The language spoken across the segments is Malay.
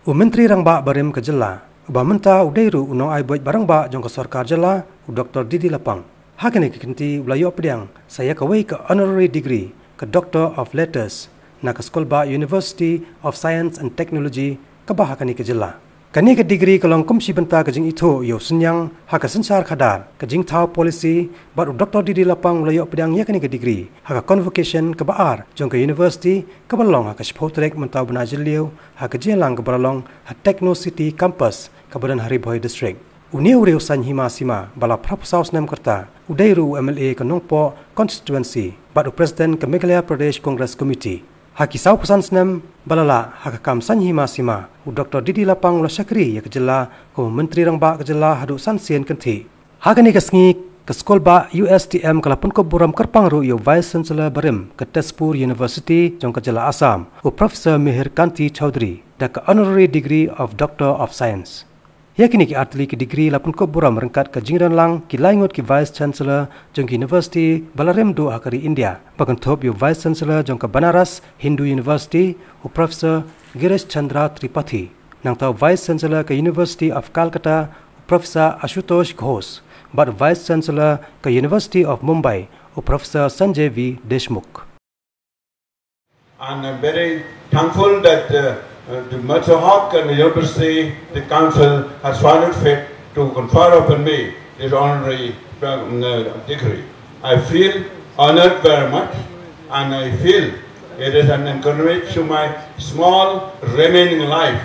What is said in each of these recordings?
Menteri Rangba Barim ke Jela, Bamenta Udairu Uno ai buat barang ba jong ke Sarkar Jela, Dr. Didi Lapang. Hakani kenti Ulayo Pdiang, saya kawai ke honorary degree ke Doctor of Letters na ke Sekolah Ba University of Science and Technology ke Bahakani ke Jela. Kani ke degree kalong kumsi benta ke jing itu yo senyang haka sensar khadar ke jing tau policy baru Dr. Didi Lapang Ulayo Pdiang ya kani ke degree haka convocation ke baar jong ke university ke balong haka spotrek mentau benajiliu haka jelang ke balong ha Techno City campus ke Badan Hari Boy district. Uniu reu san hima sima bala prapusaus nem kerta udairu MLA ke Nongpo constituency baru president ke Meghalaya Pradesh Congress Committee. Haki sau pesan senam balala hakakam sanyi masima Dr. Didi Lapang ula syakri ya kejela ko Menteri Rangba kejela hadu sansien kenti. Hakani kesngi ke Sekolah Ba Ustm kalapun ko buram kerpang ru yo Vice Chancellor Barim ke Tezpur University jong kejela Assam u Professor Mihir Kanti Chaudhry da ke honorary degree of Doctor of Science. Yakini ki artli ki degree lapun ko buram rengkat ke jingran lang ki laingot ki Vice Chancellor jong ki University Balarem do Hakari India. Bagan top yo Vice Chancellor jong ke Banaras Hindu University u Professor Girish Chandra Tripathi. Nang tau Vice Chancellor ke University of Calcutta u Professor Ashutosh Ghosh. But Vice Chancellor ke University of Mumbai u Professor Sanjay V. Deshmukh. And I'm very thankful that the Matsahawk and the University, the Council has found it fit to confer upon me this honorary degree. I feel honored very much, and I feel it is an encouragement to my small remaining life,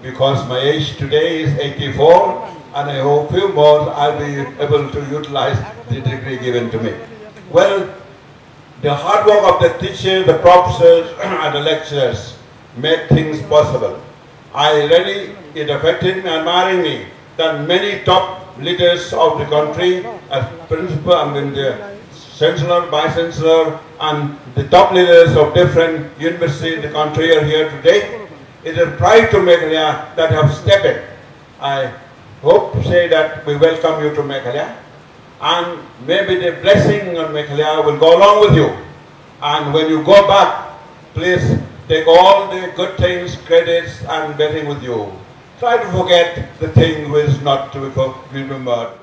because my age today is 84, and I hope few more I'll be able to utilize the degree given to me. Well, the hard work of the teachers, the professors, and the lecturers made things possible. It affected me, admiring me, that many top leaders of the country, as principal, the chancellor, vice chancellor, and the top leaders of different universities in the country are here today. It is a pride to Meghalaya that have stepped in. I hope to say that we welcome you to Meghalaya, and maybe the blessing of Meghalaya will go along with you. And when you go back, please take all the good things, credits, and blessing with you. Try to forget the thing which is not to be remembered.